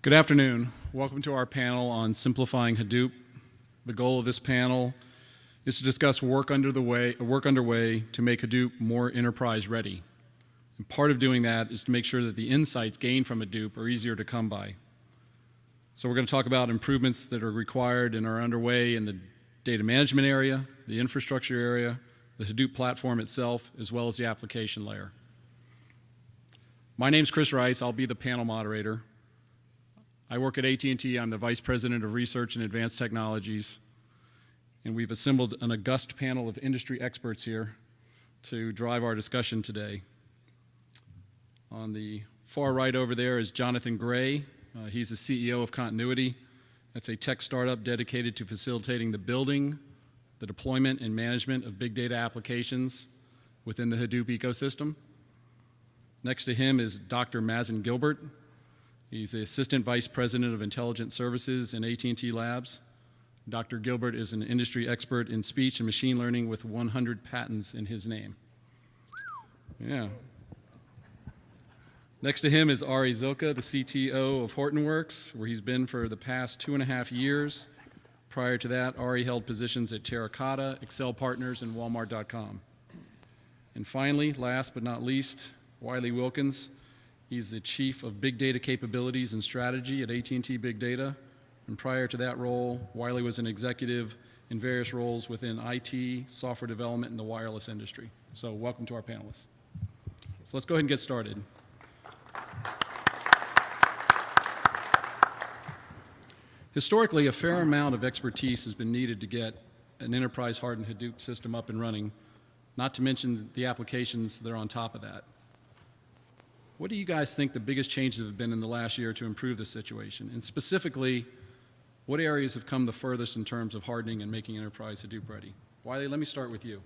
Good afternoon. Welcome to our panel on Simplifying Hadoop. The goal of this panel is to discuss work underway to make Hadoop more enterprise ready. And part of doing that is to make sure that the insights gained from Hadoop are easier to come by. So we're going to talk about improvements that are required and are underway in the data management area, the infrastructure area, the Hadoop platform itself, as well as the application layer. My name's Chris Rice. I'll be the panel moderator. I work at AT&T. I'm the Vice President of Research and Advanced Technologies, and we've assembled an august panel of industry experts here to drive our discussion today. On the far right over there is Jonathan Gray. He's the CEO of Continuity. That's a tech startup dedicated to facilitating the building, the deployment, and management of big data applications within the Hadoop ecosystem. Next to him is Dr. Mazen Gilbert. He's the Assistant Vice President of Intelligent Services in AT&T Labs. Dr. Gilbert is an industry expert in speech and machine learning with 100 patents in his name. Yeah. Next to him is Ari Zilka, the CTO of Hortonworks, where he's been for the past 2.5 years. Prior to that, Ari held positions at Terracotta, Excel Partners, and Walmart.com. And finally, last but not least, Wiley Wilkins. He's the Chief of Big Data Capabilities and Strategy at AT&T Big Data. And prior to that role, Wiley was an executive in various roles within IT, software development, and the wireless industry. So welcome to our panelists. So let's go ahead and get started. Historically, a fair amount of expertise has been needed to get an enterprise-hardened Hadoop system up and running, not to mention the applications that are on top of that. What do you guys think the biggest changes have been in the last year to improve the situation? And specifically, what areas have come the furthest in terms of hardening and making enterprise Hadoop ready? Wiley, let me start with you.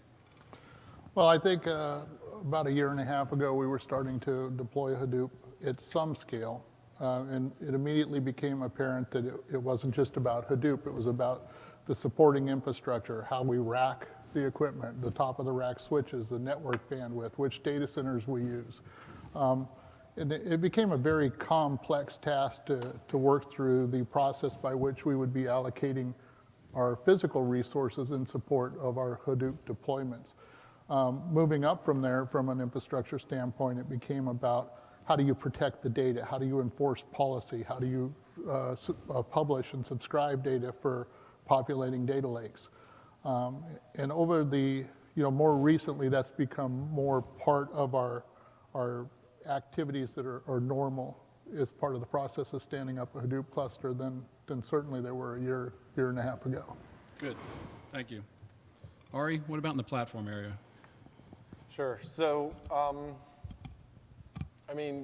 Well, I think about 1.5 years ago, we were starting to deploy Hadoop at some scale. And it immediately became apparent that it wasn't just about Hadoop, it was about the supporting infrastructure, how we rack the equipment, the top of the rack switches, the network bandwidth, which data centers we use. And it became a very complex task to work through the process by which we would be allocating our physical resources in support of our Hadoop deployments. Moving up from there, from an infrastructure standpoint, it became about how do you protect the data? How do you enforce policy? How do you publish and subscribe data for populating data lakes? And over the, more recently, that's become more part of our activities that are normal as part of the process of standing up a Hadoop cluster than certainly there were a year and a half ago. Good, thank you. Ari, what about in the platform area? Sure, so,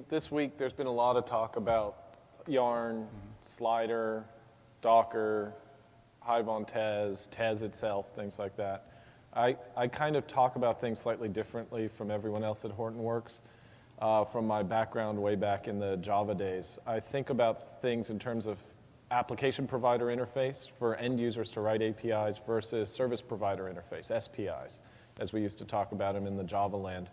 this week there's been a lot of talk about Yarn, Slider, Docker, Hive on Tez, Tez itself, things like that. I kind of talk about things slightly differently from everyone else at Hortonworks. From my background way back in the Java days, I think about things in terms of application provider interface for end users to write APIs versus service provider interface, SPIs, as we used to talk about them in the Java land.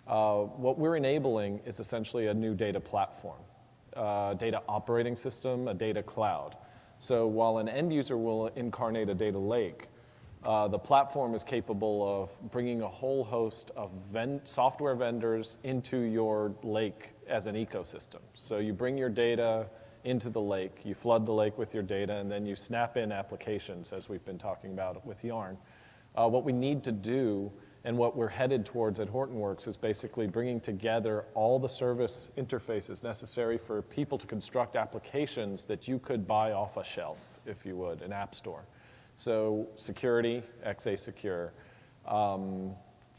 What we're enabling is essentially a new data platform, data operating system, a data cloud. So while an end user will incarnate a data lake, the platform is capable of bringing a whole host of software vendors into your lake as an ecosystem. So you bring your data into the lake, you flood the lake with your data, and then you snap in applications, as we've been talking about with Yarn. What we need to do, and what we're headed towards at Hortonworks, is basically bringing together all the service interfaces necessary for people to construct applications that you could buy off a shelf, if you would, an app store. So security, XA Secure,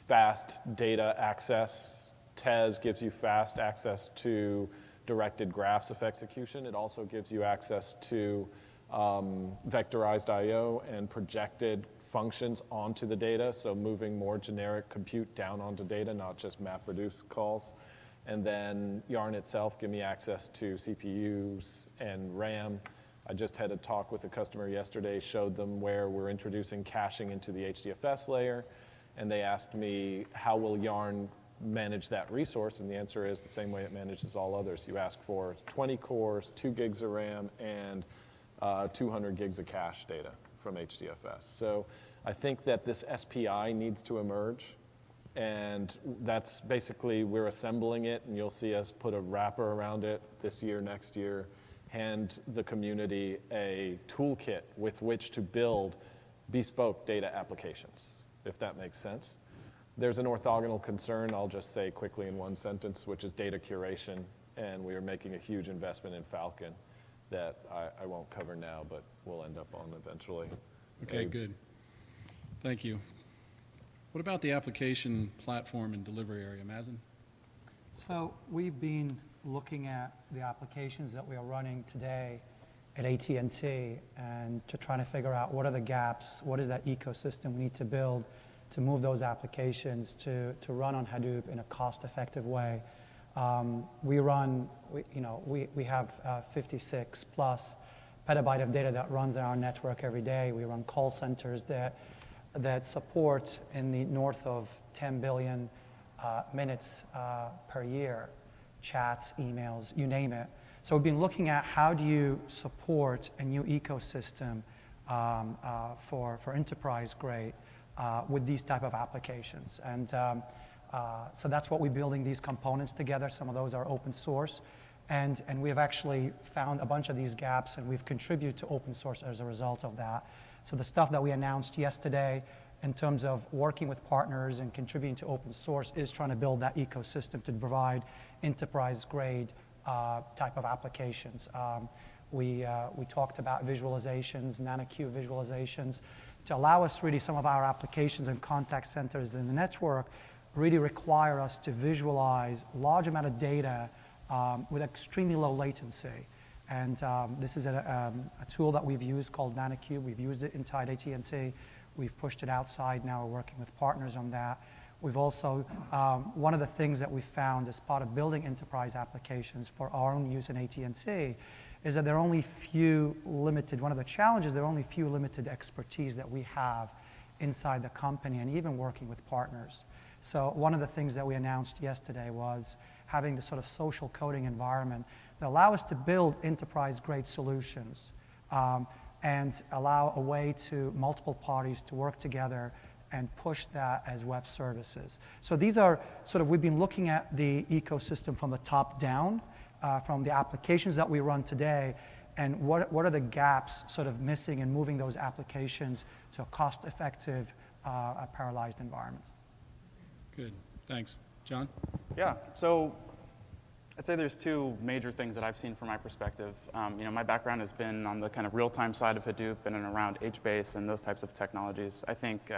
fast data access. Tez gives you fast access to directed graphs of execution. It also gives you access to vectorized I/O and projected functions onto the data, so moving more generic compute down onto data, not just MapReduce calls. And then Yarn itself give me access to CPUs and RAM. I just had a talk with a customer yesterday, showed them where we're introducing caching into the HDFS layer, and they asked me, how will Yarn manage that resource? And the answer is the same way it manages all others. You ask for 20 cores, 2 gigs of RAM, and 200 gigs of cache data from HDFS. So I think that this SPI needs to emerge, and that's basically, we're assembling it, and you'll see us put a wrapper around it this year, next year, hand the community a toolkit with which to build bespoke data applications, if that makes sense. There's an orthogonal concern, I'll just say quickly in one sentence, which is data curation, and we are making a huge investment in Falcon that I won't cover now, but we'll end up on eventually. Okay, good. Thank you. What about the application platform and delivery area, Mazen? So we've been looking at the applications that we are running today at AT&T and to try to figure out what are the gaps, what is that ecosystem we need to build to move those applications to run on Hadoop in a cost-effective way. We have 56 plus petabyte of data that runs on our network every day. We run call centers that support in the north of 10 billion minutes per year, chats, emails, you name it. So we've been looking at how do you support a new ecosystem for enterprise grade with these type of applications. And so that's what we're building these components together. Some of those are open source. And we have actually found a bunch of these gaps, and we've contributed to open source as a result of that. So the stuff that we announced yesterday in terms of working with partners and contributing to open source is trying to build that ecosystem to provide enterprise-grade type of applications. We talked about visualizations, NanoQ visualizations, to allow us really some of our applications and contact centers in the network really require us to visualize large amount of data with extremely low latency. And this is a tool that we've used called NanoQ. We've used it inside AT&T. We've pushed it outside. Now we're working with partners on that. We've also, one of the things that we found as part of building enterprise applications for our own use in AT&T is that there are only few limited, one of the challenges, there are only few limited expertise that we have inside the company and even working with partners. So one of the things that we announced yesterday was having the sort of social coding environment that allow us to build enterprise-grade solutions and allow a way to multiple parties to work together and push that as web services. So these are sort of, we've been looking at the ecosystem from the top down, from the applications that we run today, and what are the gaps sort of missing in moving those applications to a cost-effective, parallelized environment. Good, thanks. John? Yeah, so I'd say there's two major things that I've seen from my perspective. My background has been on the kind of real-time side of Hadoop and around HBase and those types of technologies. I think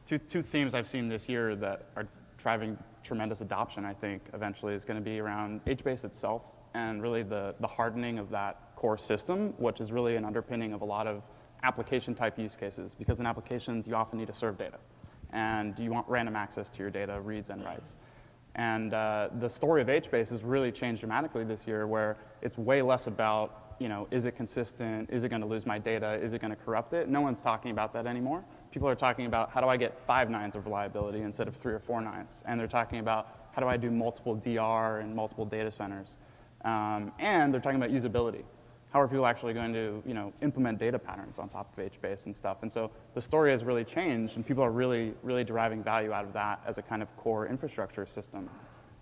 two themes I've seen this year that are driving tremendous adoption, I think, eventually is going to be around HBase itself and really the hardening of that core system, which is really an underpinning of a lot of application-type use cases. Because in applications, you often need to serve data. And you want random access to your data, reads and writes. And the story of HBase has really changed dramatically this year, where it's way less about, is it consistent? Is it going to lose my data? Is it going to corrupt it? No one's talking about that anymore. People are talking about how do I get 5 nines of reliability instead of 3 or 4 nines? And they're talking about how do I do multiple DR and multiple data centers? And they're talking about usability. How are people actually going to implement data patterns on top of HBase and stuff? And so the story has really changed, and people are really, really deriving value out of that as a kind of core infrastructure system.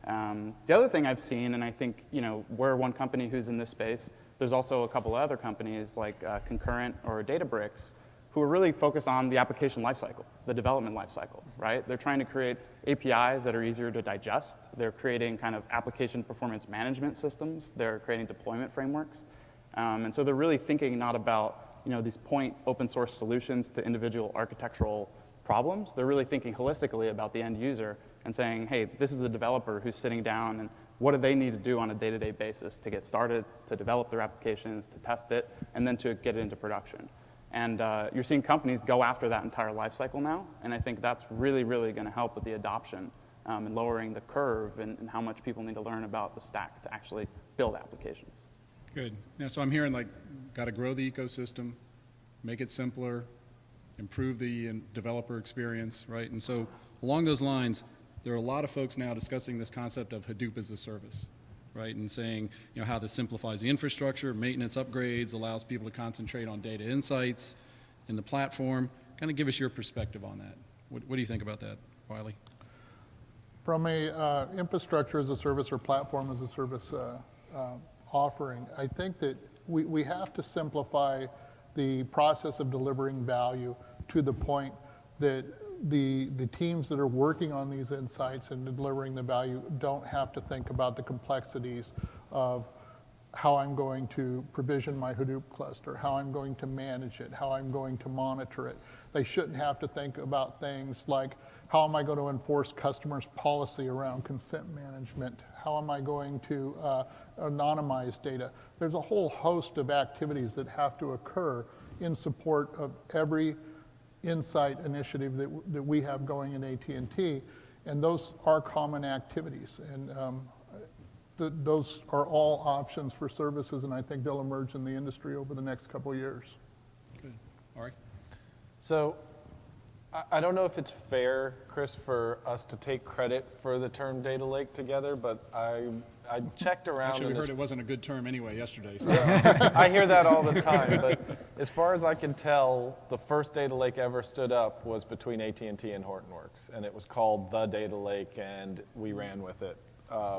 The other thing I've seen, and I think we're one company who's in this space, there's also a couple other companies like Concurrent or Databricks who are really focused on the application lifecycle, the development lifecycle, right? They're trying to create APIs that are easier to digest. They're creating kind of application performance management systems. They're creating deployment frameworks. And so they're really thinking not about these point open source solutions to individual architectural problems. They're really thinking holistically about the end user and saying, hey, this is a developer who's sitting down, and what do they need to do on a day-to-day basis to get started, to develop their applications, to test it, and then to get it into production. And you're seeing companies go after that entire lifecycle now, and I think that's really, really going to help with the adoption and lowering the curve and how much people need to learn about the stack to actually build applications. Good. Yeah, so I'm hearing got to grow the ecosystem, make it simpler, improve the developer experience, right? And so along those lines, there are a lot of folks now discussing this concept of Hadoop as a service, right? And saying, how this simplifies the infrastructure, maintenance upgrades, allows people to concentrate on data insights in the platform. Kind of give us your perspective on that. What do you think about that, Wiley? From a infrastructure as a service or platform as a service offering, I think that we have to simplify the process of delivering value to the point that the teams that are working on these insights and delivering the value don't have to think about the complexities of how I'm going to provision my Hadoop cluster, how I'm going to manage it, how I'm going to monitor it. They shouldn't have to think about things like, how am I going to enforce customers' policy around consent management? How am I going to anonymize data? There's a whole host of activities that have to occur in support of every insight initiative that we have going in AT&T, and those are common activities. And those are all options for services, and I think they'll emerge in the industry over the next couple of years. Good. Ari? So I don't know if it's fair, Chris, for us to take credit for the term data lake together, but I checked around. Actually, we heard it wasn't a good term anyway yesterday. So. I hear that all the time, but as far as I can tell, the first data lake ever stood up was between AT&T and Hortonworks, and it was called the data lake, and we ran with it.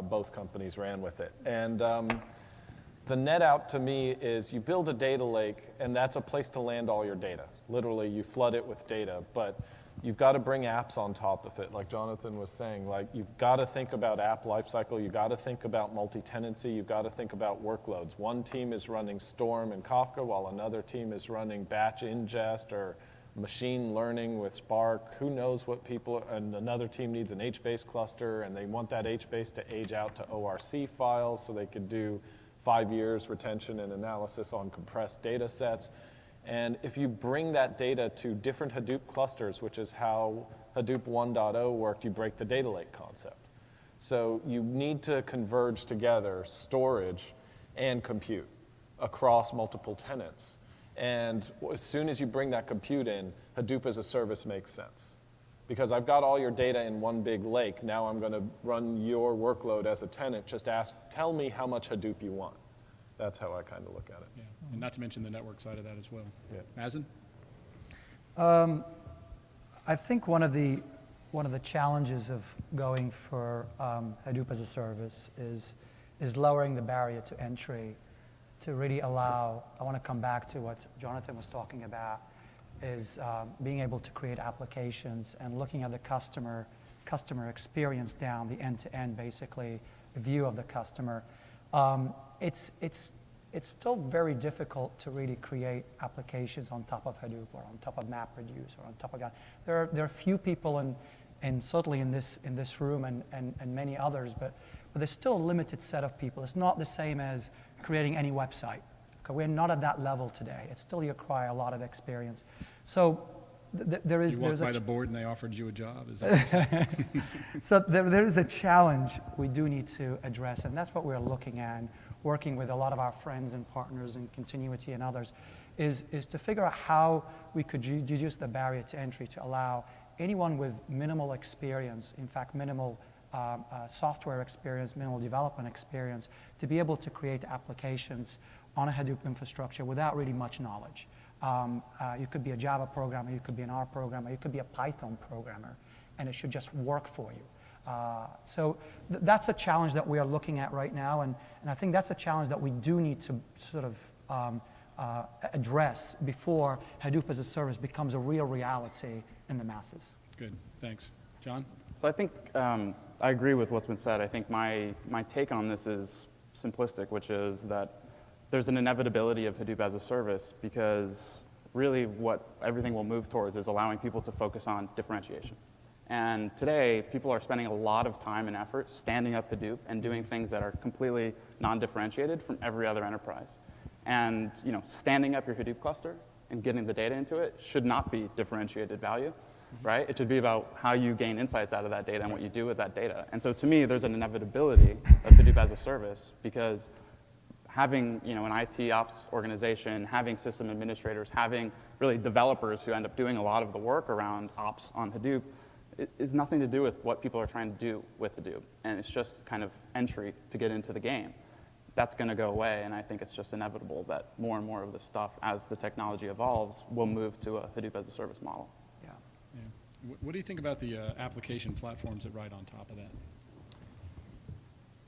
Both companies ran with it. And the net out to me is you build a data lake, and that's a place to land all your data. Literally, you flood it with data, but you've got to bring apps on top of it, like Jonathan was saying. Like, you've got to think about app lifecycle, you've got to think about multi-tenancy, you've got to think about workloads. One team is running Storm and Kafka, while another team is running batch ingest or machine learning with Spark. Who knows what people, and another team needs an HBase cluster, and they want that HBase to age out to ORC files so they could do 5 years retention and analysis on compressed data sets. And if you bring that data to different Hadoop clusters, which is how Hadoop 1.0 worked, you break the data lake concept. So you need to converge together storage and compute across multiple tenants. And as soon as you bring that compute in, Hadoop as a service makes sense. Because I've got all your data in one big lake, now I'm going to run your workload as a tenant, just tell me how much Hadoop you want. That's how I kind of look at it. Yeah, and not to mention the network side of that as well. Yeah. Mazen? I think one of the challenges of going for Hadoop as a service is lowering the barrier to entry to really allow, I want to come back to what Jonathan was talking about, is being able to create applications and looking at the customer experience down the end-to-end, basically, view of the customer. It's still very difficult to really create applications on top of Hadoop or on top of MapReduce or on top of that. There are few people, and certainly in this room and many others, but there's still a limited set of people. It's not the same as creating any website. Okay, we're not at that level today. It still requires a lot of experience. So there is. You walked by the board and they offered you a job. Is that what you're saying? So there is a challenge we do need to address, and that's what we're looking at, and working with a lot of our friends and partners in Continuity and others, is to figure out how we could reduce the barrier to entry to allow anyone with minimal experience, in fact minimal software experience, minimal development experience, to be able to create applications on a Hadoop infrastructure without really much knowledge. You could be a Java programmer, you could be an R programmer, you could be a Python programmer, and it should just work for you. So that's a challenge that we are looking at right now, and I think that's a challenge that we do need to sort of address before Hadoop as a service becomes a real reality in the masses. Good, thanks. John? So I think I agree with what's been said. I think my take on this is simplistic, which is that there's an inevitability of Hadoop as a service, because really what everything will move towards is allowing people to focus on differentiation. And today, people are spending a lot of time and effort standing up Hadoop and doing things that are completely non-differentiated from every other enterprise. And standing up your Hadoop cluster and getting the data into it should not be differentiated value, right? It should be about how you gain insights out of that data and what you do with that data. And so to me, there's an inevitability of Hadoop as a service, because having an IT ops organization, having system administrators, having really developers who end up doing a lot of the work around ops on Hadoop, is nothing to do with what people are trying to do with Hadoop, and it's just kind of entry to get into the game. That's going to go away, and I think it's just inevitable that more and more of this stuff, as the technology evolves, will move to a Hadoop as a service model. Yeah. Yeah. What do you think about the application platforms that ride on top of that?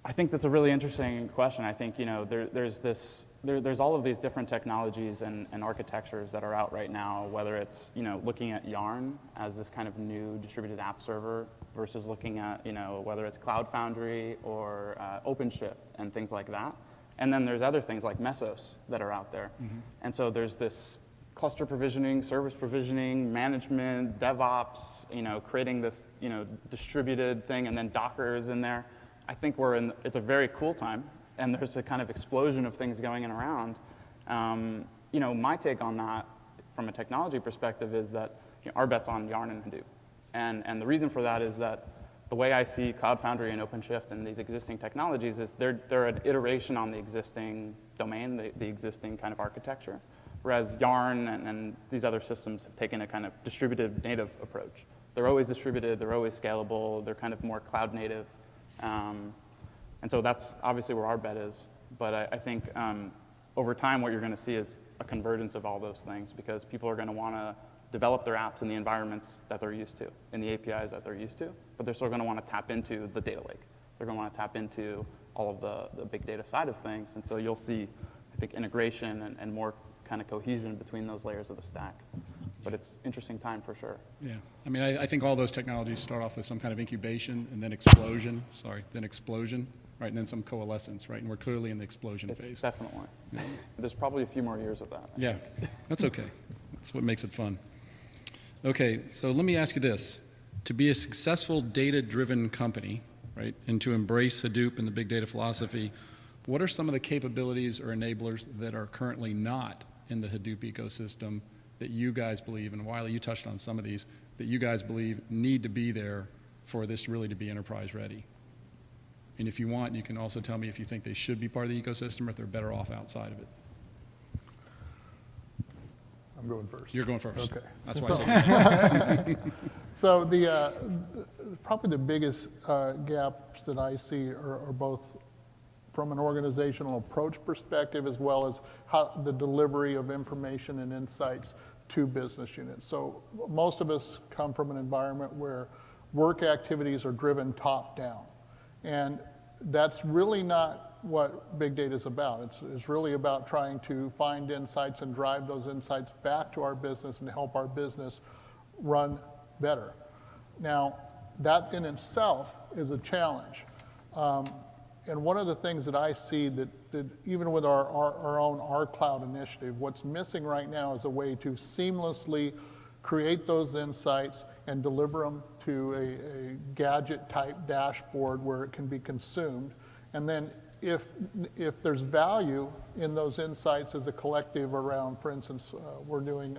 I think that's a really interesting question. I think there's all of these different technologies and architectures that are out right now, whether it's looking at Yarn as this kind of new distributed app server versus looking at whether it's Cloud Foundry or OpenShift and things like that. And then there's other things like Mesos that are out there. Mm-hmm. And so there's this cluster provisioning, service provisioning, management, DevOps, creating this distributed thing, and then Docker is in there. I think it's a very cool time, and there's a kind of explosion of things going in around. My take on that from a technology perspective is that our bet's on Yarn and Hadoop. And the reason for that is that the way I see Cloud Foundry and OpenShift and these existing technologies is they're an iteration on the existing domain, the existing kind of architecture, whereas Yarn and these other systems have taken a kind of distributed native approach. They're always distributed, they're always scalable, they're kind of more cloud native. And so that's obviously where our bet is. But I think over time what you're going to see is a convergence of all those things, because people are going to want to develop their apps in the environments that they're used to, in the APIs that they're used to, but they're still going to want to tap into the data lake. They're going to want to tap into all of the big data side of things. And so you'll see, I think, integration and more kind of cohesion between those layers of the stack. But it's interesting time for sure. Yeah, I mean, I think all those technologies start off with some kind of incubation and then explosion, right, and then some coalescence, right, and we're clearly in the explosion phase. Definitely. Yeah. There's probably a few more years of that. Yeah, that's okay. That's what makes it fun. Okay, so let me ask you this. To be a successful data-driven company, right, and to embrace Hadoop and the big data philosophy, what are some of the capabilities or enablers that are currently not in the Hadoop ecosystem that you guys believe, and Wiley, you touched on some of these, that you guys believe need to be there for this really to be enterprise ready? And if you want, you can also tell me if you think they should be part of the ecosystem or if they're better off outside of it. I'm going first. You're going first. Okay. That's why I said So probably the biggest gaps that I see are both from an organizational approach perspective, as well as how the delivery of information and insights to business units. So most of us come from an environment where work activities are driven top down. And that's really not what big data is about. It's really about trying to find insights and drive those insights back to our business and help our business run better. Now, that in itself is a challenge. And one of the things that I see that even with our own cloud initiative, what's missing right now is a way to seamlessly create those insights and deliver them to a gadget-type dashboard where it can be consumed. And then if there's value in those insights as a collective around, for instance, we're doing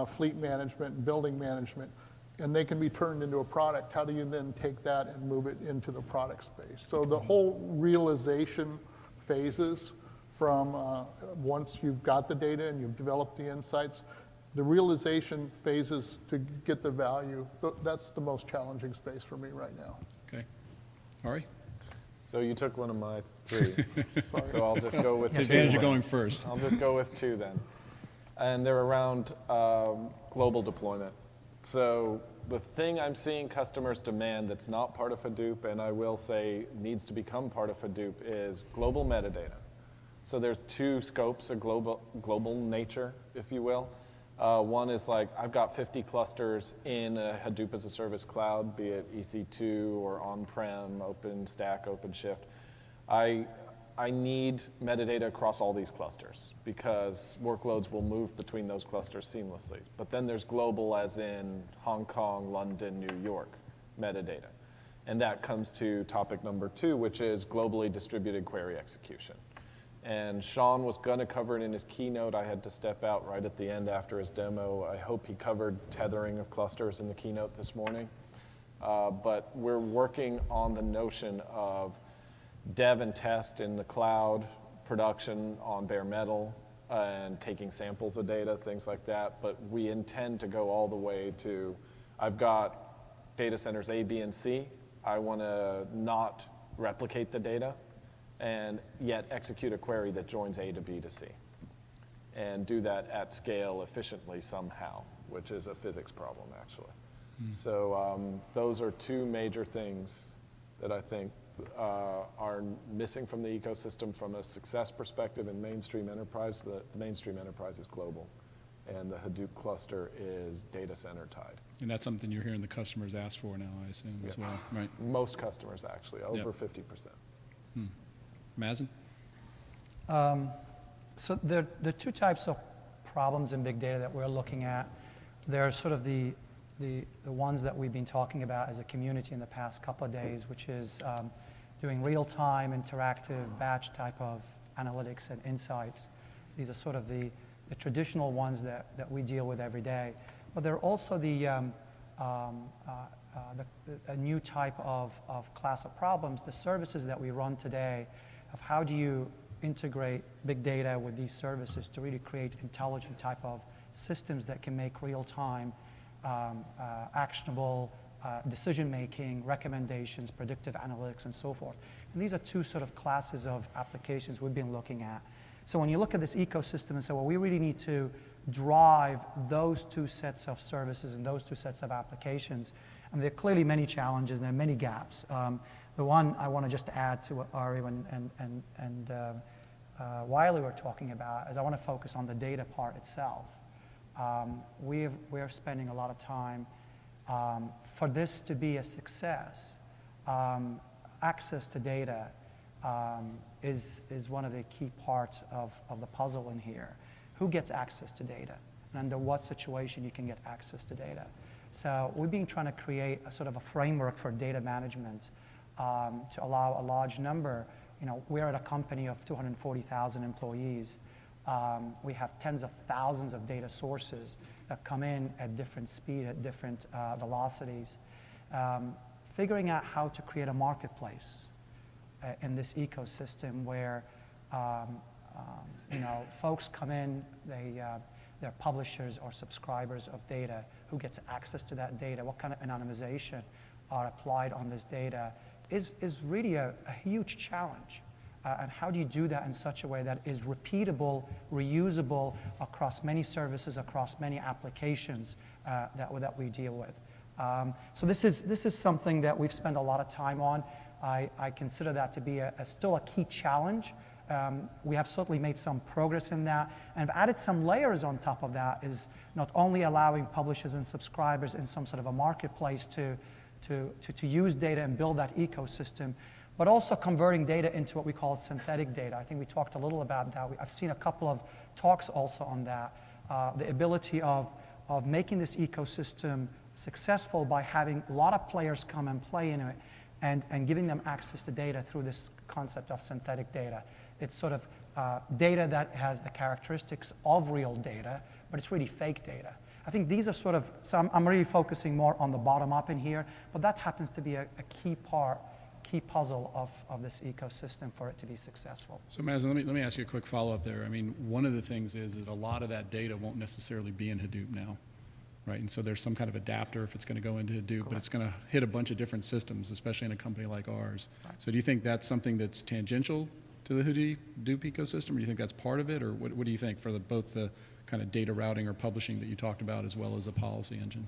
fleet management and building management, and they can be turned into a product, how do you then take that and move it into the product space? So the whole realization phases from once you've got the data and you've developed the insights, the realization phases to get the value, that's the most challenging space for me right now. Okay. Ari? So you took one of my three. So I'll just go with It's two. advantage of going first. I'll just go with two then. And they're around global deployment. So the thing I'm seeing customers demand that's not part of Hadoop, and I will say needs to become part of Hadoop, is global metadata. So there's two scopes of global nature, if you will. One is like, I've got 50 clusters in a Hadoop as a service cloud, be it EC2 or on-prem, OpenStack, OpenShift. I need metadata across all these clusters because workloads will move between those clusters seamlessly. But then there's global as in Hong Kong, London, New York metadata. And that comes to topic number 2, which is globally distributed query execution. And Sean was going to cover it in his keynote. I had to step out right at the end after his demo. I hope he covered tethering of clusters in the keynote this morning. But we're working on the notion of dev and test in the cloud, production on bare metal, and taking samples of data, things like that. But we intend to go all the way to, I've got data centers A, B, and C. I want to not replicate the data and yet execute a query that joins A to B to C and do that at scale efficiently somehow, which is a physics problem, actually. So those are two major things that I think are missing from the ecosystem from a success perspective in mainstream enterprise. The mainstream enterprise is global, and the Hadoop cluster is data center tied. And that's something you're hearing the customers ask for now, I assume, as well, right? Most customers, actually, over 50%. Mazen? So there are two types of problems in big data that we're looking at. There are sort of the ones that we've been talking about as a community in the past couple of days, which is doing real-time, interactive, batch type of analytics and insights. These are sort of the traditional ones that we deal with every day. But there are also a new type of class of problems, the services that we run today, of how do you integrate big data with these services to really create intelligent type of systems that can make real-time, actionable decision-making, recommendations, predictive analytics, and so forth. And these are two sort of classes of applications we've been looking at. So when you look at this ecosystem and say, well, we really need to drive those two sets of services and those two sets of applications, and there are clearly many challenges and there are many gaps. The one I want to just add to what Ari and Wiley were talking about is I want to focus on the data part itself. We're spending a lot of time for this to be a success. Access to data is one of the key parts of the puzzle in here. Who gets access to data? And under what situation you can get access to data? So we've been trying to create a sort of a framework for data management to allow a large number. We're at a company of 240,000 employees. We have tens of thousands of data sources that come in at different speed, at different velocities. Figuring out how to create a marketplace in this ecosystem where folks come in, they're publishers or subscribers of data. Who gets access to that data? What kind of anonymization are applied on this data is really a huge challenge. And how do you do that in such a way that is repeatable, reusable across many services, across many applications that we deal with? So this is something that we've spent a lot of time on. I consider that to be still a key challenge. We have certainly made some progress in that, and have added some layers on top of that, is not only allowing publishers and subscribers in some sort of a marketplace to use data and build that ecosystem, but also converting data into what we call synthetic data. I think we talked a little about that. I've seen a couple of talks also on that. The ability of making this ecosystem successful by having a lot of players come and play in it and giving them access to data through this concept of synthetic data. It's sort of data that has the characteristics of real data, but it's really fake data. I think these are sort of, so I'm really focusing more on the bottom up in here, but that happens to be a key puzzle of this ecosystem for it to be successful. So Mazen, let me ask you a quick follow-up there. I mean, one of the things is that a lot of that data won't necessarily be in Hadoop now, right? And so there's some kind of adapter if it's going to go into Hadoop, Correct. But it's going to hit a bunch of different systems, especially in a company like ours. Right. So do you think that's something that's tangential to the Hadoop ecosystem, or do you think that's part of it, or what do you think for both the kind of data routing or publishing that you talked about as well as a policy engine?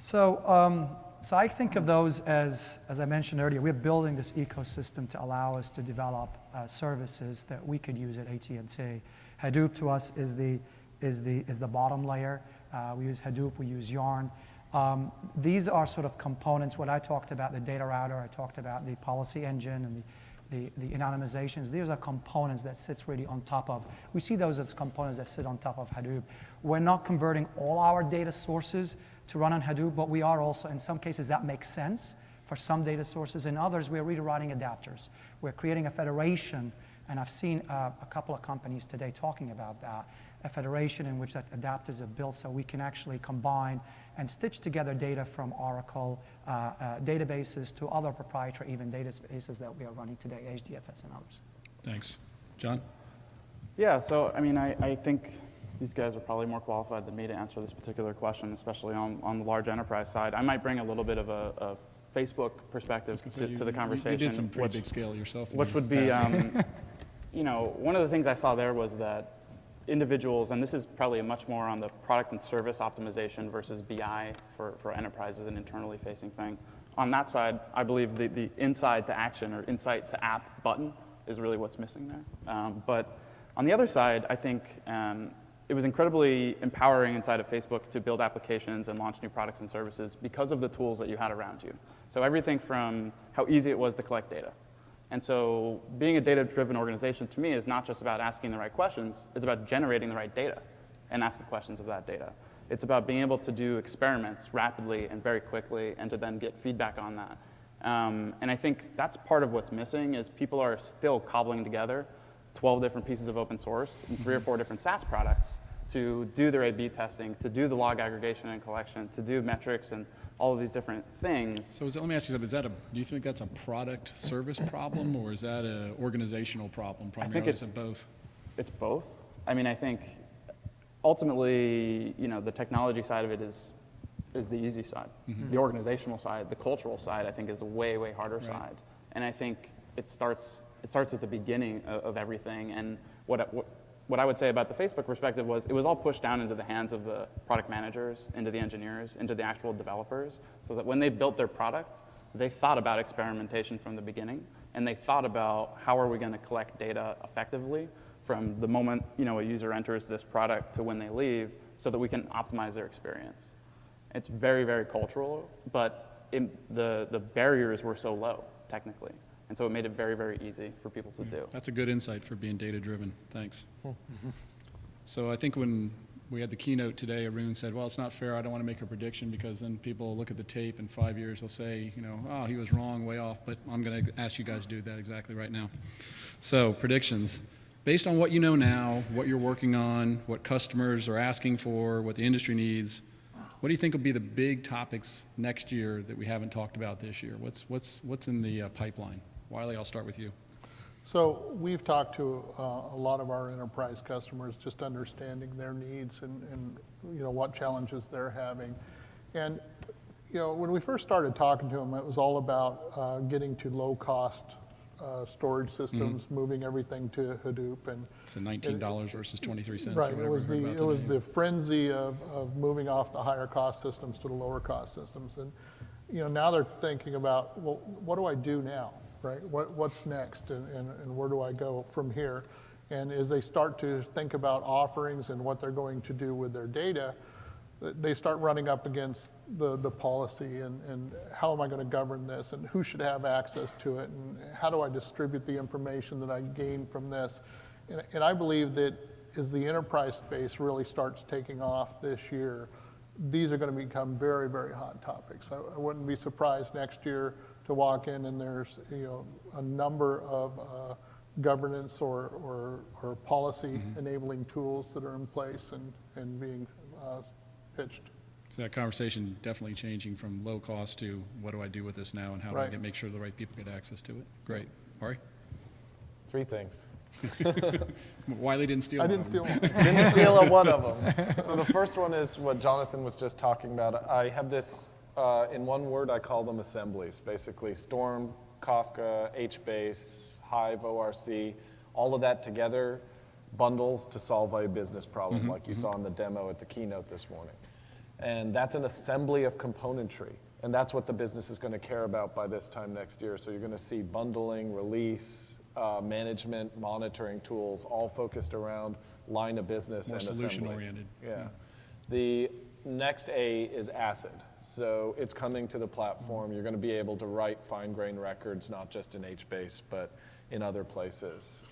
So, so I think of those as I mentioned earlier, we're building this ecosystem to allow us to develop services that we could use at AT&T. Hadoop to us is the bottom layer. We use Hadoop, we use Yarn. These are sort of components. What I talked about, the data router, I talked about the policy engine and the anonymizations. These are components that sits really on top of. We see those as components that sit on top of Hadoop. We're not converting all our data sources to run on Hadoop, but we are also, in some cases, that makes sense for some data sources. In others, we're rewriting adapters. We're creating a federation, and I've seen a couple of companies today talking about that, a federation in which that adapters are built so we can actually combine and stitch together data from Oracle databases to other proprietary even databases that we are running today, HDFS and others. Thanks. John? Yeah, so I mean, I think these guys are probably more qualified than me to answer this particular question, especially on the large enterprise side. I might bring a little bit of a Facebook perspective to the conversation. You did some pretty big scale yourself. Which would be, one of the things I saw there was that individuals, and this is probably much more on the product and service optimization versus BI for enterprises, an internally facing thing. On that side, I believe the inside to action or insight to app button is really what's missing there. But on the other side, I think it was incredibly empowering inside of Facebook to build applications and launch new products and services because of the tools that you had around you. So everything from how easy it was to collect data. And so being a data-driven organization to me is not just about asking the right questions, it's about generating the right data and asking questions of that data. It's about being able to do experiments rapidly and very quickly and to then get feedback on that. And I think that's part of what's missing is people are still cobbling together 12 different pieces of open source and 3 or 4 different SaaS products to do their A/B testing, to do the log aggregation and collection, to do metrics and all of these different things. So let me ask you something. Do you think that's a product service problem, or is that an organizational problem primarily? I think it's both. It's both. I mean, I think ultimately, the technology side of it is the easy side. Mm-hmm. The organizational side, the cultural side, I think is the way, way harder side. And I think it starts at the beginning of everything. And what I would say about the Facebook perspective was it was all pushed down into the hands of the product managers, into the engineers, into the actual developers, so that when they built their product, they thought about experimentation from the beginning, and they thought about how are we going to collect data effectively from the moment a user enters this product to when they leave, so that we can optimize their experience. It's very, very cultural, but the barriers were so low, technically. And so it made it very, very easy for people to do. That's a good insight for being data-driven. Thanks. So I think when we had the keynote today, Arun said, well, it's not fair. I don't want to make a prediction because then people look at the tape in 5 years, they'll say, oh, he was wrong, way off. But I'm going to ask you guys to do that exactly right now. So predictions. Based on what you know now, what you're working on, what customers are asking for, what the industry needs, what do you think will be the big topics next year that we haven't talked about this year? What's in the pipeline? Wiley, I'll start with you. So we've talked to a lot of our enterprise customers, just understanding their needs and what challenges they're having. And when we first started talking to them, it was all about getting to low-cost storage systems, moving everything to Hadoop, and it's $19 versus 23 cents. Right. It was the frenzy of moving off the higher cost systems to the lower cost systems, and now they're thinking about, well, what do I do now? Right? What's next, and where do I go from here? And as they start to think about offerings and what they're going to do with their data, they start running up against the policy and how am I going to govern this, and who should have access to it, and how do I distribute the information that I gain from this? And I believe that as the enterprise space really starts taking off this year, these are going to become very, very hot topics. I wouldn't be surprised next year to walk in and there's a number of governance or policy enabling tools that are in place and being pitched. So that conversation definitely changing from low cost to what do I do with this now and how do I make sure the right people get access to it? Great. Ari? 3 things. Wiley didn't steal one. I didn't steal one. Didn't steal one of them. So the first one is what Jonathan was just talking about. I have this, in one word, I call them assemblies. Basically, Storm, Kafka, HBase, Hive, ORC, all of that together bundles to solve a business problem like you saw in the demo at the keynote this morning. And that's an assembly of componentry. And that's what the business is going to care about by this time next year. So you're going to see bundling, release, management, monitoring tools, all focused around line of business and assemblies. More solution-oriented. Yeah. The next A is ACID. So it's coming to the platform. You're going to be able to write fine-grained records, not just in HBase, but in other places.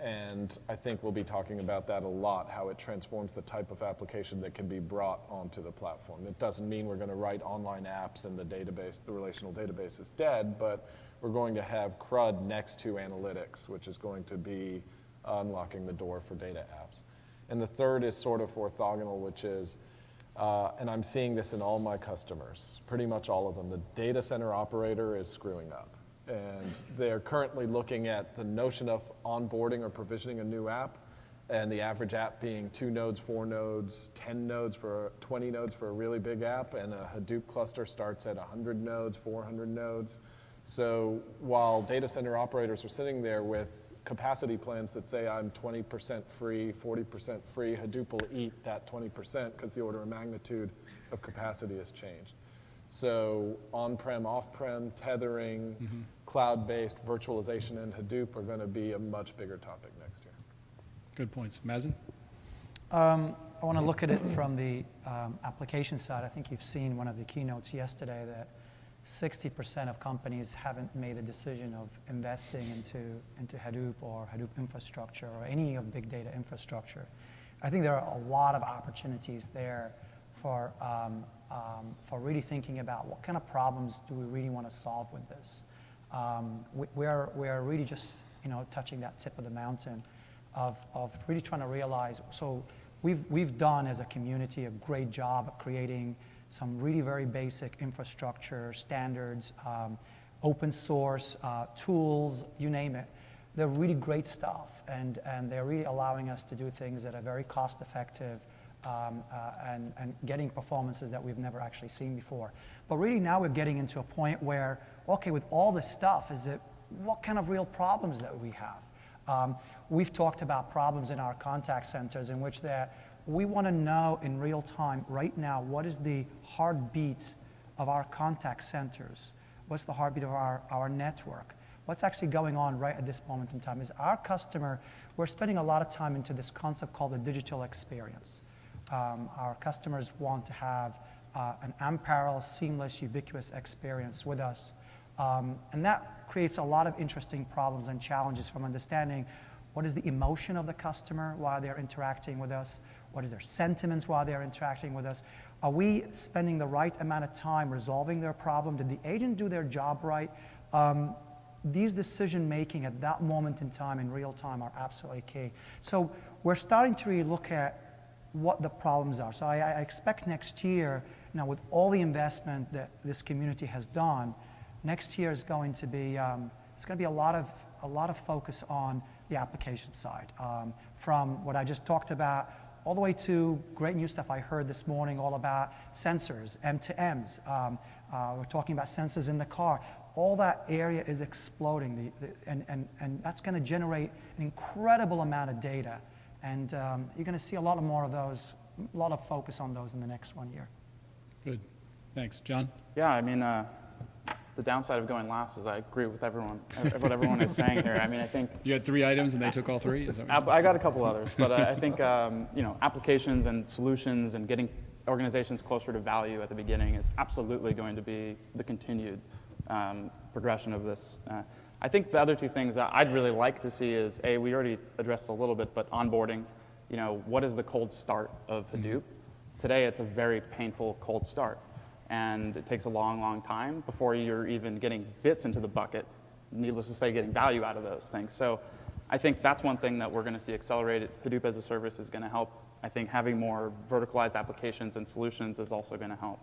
And I think we'll be talking about that a lot, how it transforms the type of application that can be brought onto the platform. It doesn't mean we're going to write online apps and the database, the relational database is dead, but we're going to have CRUD next to analytics, which is going to be unlocking the door for data apps. And the third is sort of orthogonal, which is, and I'm seeing this in all my customers, pretty much all of them, the data center operator is screwing up. And they're currently looking at the notion of onboarding or provisioning a new app and the average app being 2 nodes, 4 nodes, 10 nodes, 20 nodes for a really big app, and a Hadoop cluster starts at 100 nodes, 400 nodes. So while data center operators are sitting there with capacity plans that say I'm 20% free, 40% free, Hadoop will eat that 20% because the order of magnitude of capacity has changed. So on-prem, off-prem, tethering, cloud-based virtualization, and Hadoop are going to be a much bigger topic next year. Good points. Mazen? I want to look at it from the application side. I think you've seen one of the keynotes yesterday that 60% of companies haven't made a decision of investing into Hadoop or Hadoop infrastructure or any of big data infrastructure. I think there are a lot of opportunities there for really thinking about what kind of problems do we really want to solve with this. We are really just touching that tip of the mountain of really trying to realize. So we've done as a community a great job of creating some really very basic infrastructure standards, open source tools, you name it. They're really great stuff, and they're really allowing us to do things that are very cost effective and getting performances that we've never actually seen before. But really now we're getting into a point where, okay, with all this stuff, what kind of real problems that we have? We've talked about problems in our contact centers in which we want to know in real time right now what is the heartbeat of our contact centers, what's the heartbeat of our network, what's actually going on right at this moment in time. Is our customer, we're spending a lot of time into this concept called the digital experience. Our customers want to have an unparalleled, seamless, ubiquitous experience with us. And that creates a lot of interesting problems and challenges from understanding what is the emotion of the customer while they're interacting with us, what is their sentiments while they're interacting with us. Are we spending the right amount of time resolving their problem? Did the agent do their job right? These decision-making at that moment in time, in real time, are absolutely key. So we're starting to really look at what the problems are. So I expect next year, with all the investment that this community has done, next year is going to be it's going to be a lot of focus on the application side, from what I just talked about all the way to great new stuff I heard this morning all about sensors, M2Ms. We're talking about sensors in the car. All that area is exploding, and that's going to generate an incredible amount of data. And you're going to see a lot more of those, a lot of focus on those in the next 1 year. Good. Thanks. John? Yeah, I mean, the downside of going last is I agree with what everyone is saying here. I mean, I think You had 3 items and they took all 3? Is that what I got a couple others, but I think applications and solutions and getting organizations closer to value at the beginning is absolutely going to be the continued progression of this. I think the other 2 things that I'd really like to see is, we already addressed a little bit, but onboarding. What is the cold start of Hadoop? Today, it's a very painful cold start. And it takes a long, long time before you're even getting bits into the bucket, needless to say, getting value out of those things. So I think that's one thing that we're going to see accelerated. Hadoop as a service is going to help. I think having more verticalized applications and solutions is also going to help.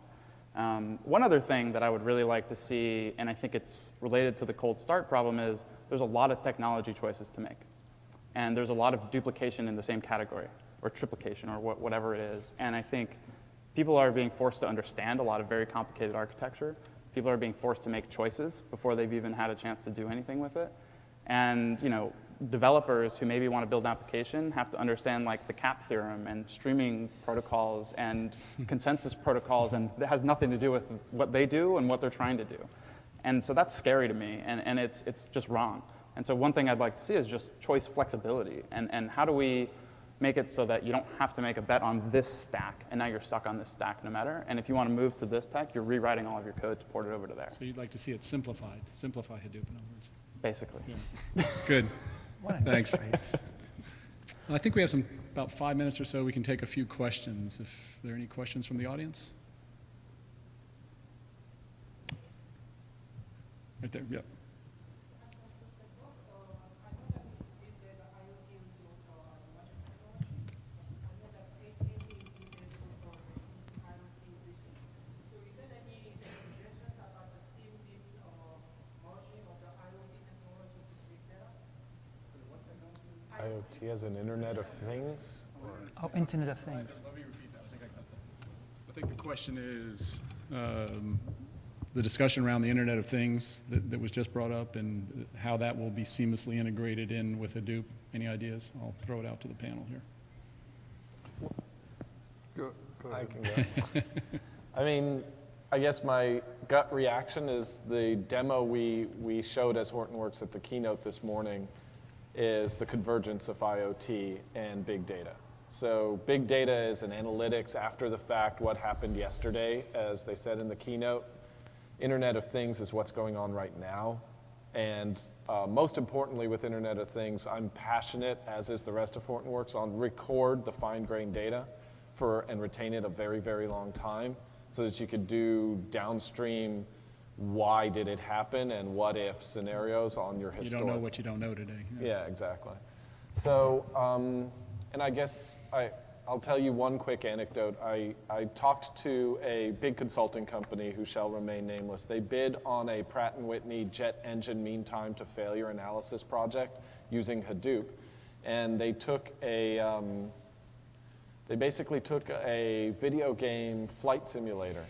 One other thing that I would really like to see, and I think it's related to the cold start problem, is there's a lot of technology choices to make. And there's a lot of duplication in the same category, or triplication, or whatever it is. And I think people are being forced to understand a lot of very complicated architecture. People are being forced to make choices before they've even had a chance to do anything with it. And developers who maybe want to build an application have to understand like the CAP theorem and streaming protocols and consensus protocols, and that has nothing to do with what they do and what they're trying to do. And so that's scary to me, and it's just wrong. And so one thing I'd like to see is just choice flexibility, and how do we make it so that you don't have to make a bet on this stack, and now you're stuck on this stack no matter. And if you want to move to this stack, you're rewriting all of your code to port it over to there. So you'd like to see it simplified, simplify Hadoop, in other words. Basically. Yeah. Good. Thanks. Phrase. Well, I think we have about 5 minutes or so. We can take a few questions. If there are any questions from the audience? Right there, yep. IoT as an Internet of Things? Oh, Internet of Things. Let me repeat that. I think the question is the discussion around the Internet of Things that was just brought up and how that will be seamlessly integrated in with Hadoop. Any ideas? I'll throw it out to the panel here. Go I ahead. can go. I mean, I guess my gut reaction is the demo we showed as Hortonworks at the keynote this morning is the convergence of IoT and big data. So big data is an analytics after the fact, what happened yesterday, as they said in the keynote. Internet of Things is what's going on right now. And most importantly with Internet of Things, I'm passionate, as is the rest of Hortonworks, on record the fine-grained data and retain it a very, very long time so that you could do downstream why did it happen and what if scenarios on your You historic. don't know what you don't know today. Yeah, exactly. So, and I guess I'll tell you one quick anecdote. I talked to a big consulting company who shall remain nameless. They bid on a Pratt & Whitney jet engine mean time to failure analysis project using Hadoop, and they took they basically took a video game flight simulator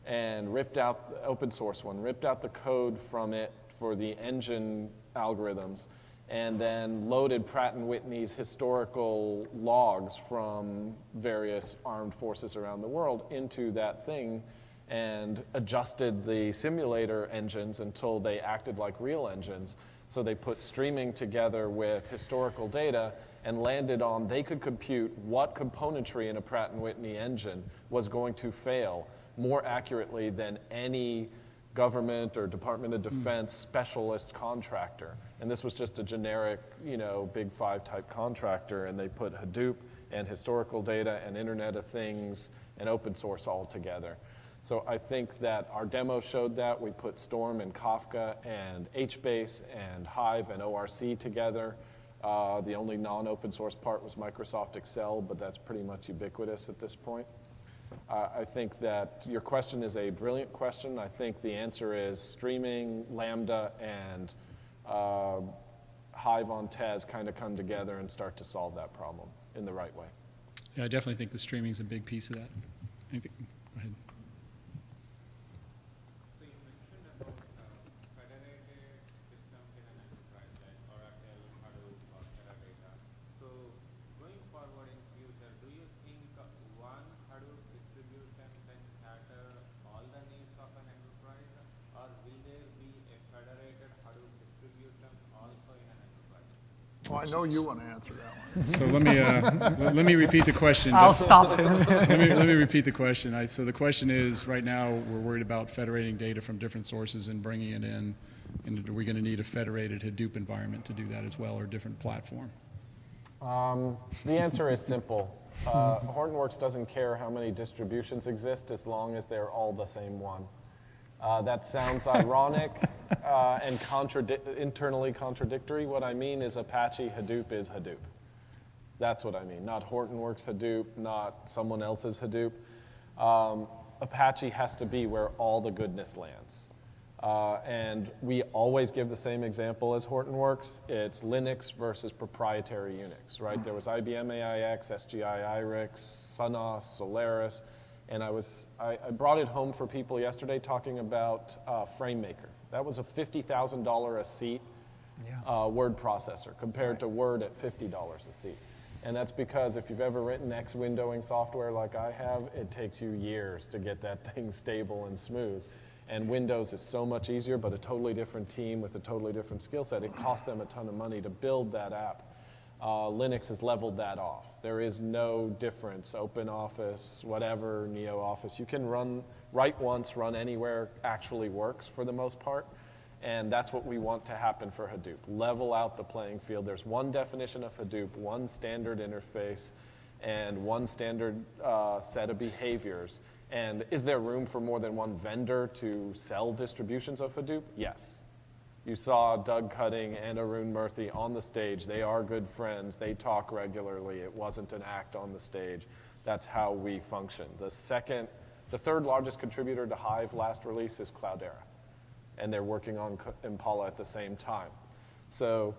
and ripped out the open source one, ripped out the code from it for the engine algorithms, and then loaded Pratt & Whitney's historical logs from various armed forces around the world into that thing and adjusted the simulator engines until they acted like real engines. So they put streaming together with historical data and landed on, they could compute what componentry in a Pratt & Whitney engine was going to fail more accurately than any government or Department of Defense specialist contractor. And this was just a generic, Big Five type contractor, and they put Hadoop and historical data and Internet of Things and open source all together. So I think that our demo showed that. We put Storm and Kafka and HBase and Hive and ORC together. The only non-open source part was Microsoft Excel, but that's pretty much ubiquitous at this point. I think that your question is a brilliant question. I think the answer is streaming, Lambda, and Hive on Tez kind of come together and start to solve that problem in the right way. Yeah, I definitely think the streaming is a big piece of that. Anything? Go ahead. So you mentioned about federated systems in an enterprise like Oracle, Hadoop, or Teradata. So going forward in future, do you think one Hadoop distribution can cater all the needs of an enterprise, or will there be a federated Hadoop distribution also in an enterprise? Well, I know you want to answer that one. So let me repeat the question. I'll Just- stop it. let me repeat the question. So the question is, right now, we're worried about federating data from different sources and bringing it in. And are we going to need a federated Hadoop environment to do that as well, or a different platform? The answer is simple. Hortonworks doesn't care how many distributions exist as long as they're all the same one. That sounds ironic and internally contradictory. What I mean is Apache Hadoop is Hadoop. That's what I mean, not Hortonworks Hadoop, not someone else's Hadoop. Apache has to be where all the goodness lands. And we always give the same example as Hortonworks. It's Linux versus proprietary Unix, right? There was IBM AIX, SGI IRIX, Sonos, Solaris, and I brought it home for people yesterday talking about FrameMaker. That was a $50,000 a seat word processor compared to Word at $50 a seat. And that's because if you've ever written X windowing software like I have, it takes you years to get that thing stable and smooth. And Windows is so much easier, but a totally different team with a totally different skill set. It costs them a ton of money to build that app. Linux has leveled that off. There is no difference. OpenOffice, whatever, NeoOffice. You can write once, run anywhere, actually works for the most part. And that's what we want to happen for Hadoop. Level out the playing field. There's one definition of Hadoop, one standard interface, and one standard set of behaviors. And is there room for more than one vendor to sell distributions of Hadoop? Yes. You saw Doug Cutting and Arun Murthy on the stage. They are good friends. They talk regularly. It wasn't an act on the stage. That's how we function. The third largest contributor to Hive last release is Cloudera. And they're working on Impala at the same time. So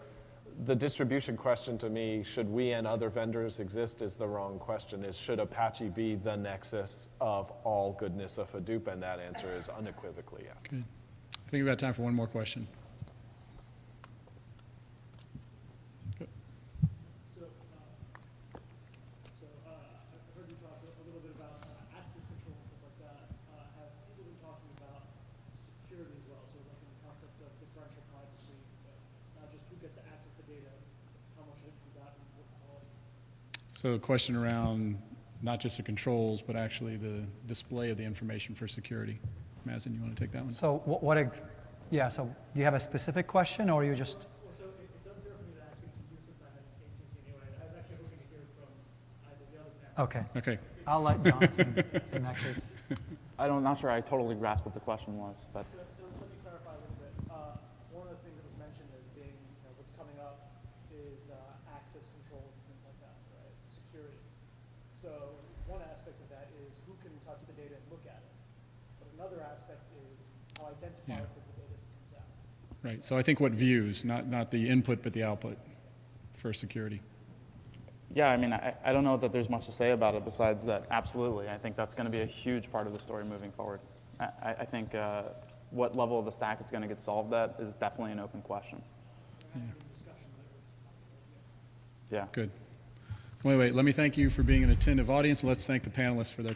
the distribution question to me, should we and other vendors exist, is the wrong question. Is should Apache be the nexus of all goodness of Hadoop? And that answer is unequivocally yes. Good. I think we've got time for one more question. I heard you talk a little bit about access control and stuff like that. Have people been talking about security as well? So like in the concept of differential privacy, not just who gets to access the data, how much of it comes out, and what quality. So a question around not just the controls, but actually the display of the information for security. Mazen, you want to take that one? So yeah, so do you have a specific question, or you just? Well, so it's unfair for me to ask it to you since I'm at AT&T anyway. I was actually hoping to hear from either the other panel. Okay. Okay. I'll let Jonathan in that case. Not sure I totally grasped what the question was, but So let me clarify a little bit. One of the things that was mentioned as being, what's coming up is access controls and things like that, right? Security. So one aspect of that is who can touch the data and look at it. But another aspect is how identify it with the data as it comes out. Right. So I think what views, not the input, but the output for security. yeah, I mean, I don't know that there's much to say about it besides that absolutely. I think that's going to be a huge part of the story moving forward. I think what level of the stack it's going to get solved at is definitely an open question. Yeah. Good. Wait, let me thank you for being an attentive audience. Let's thank the panelists for their time.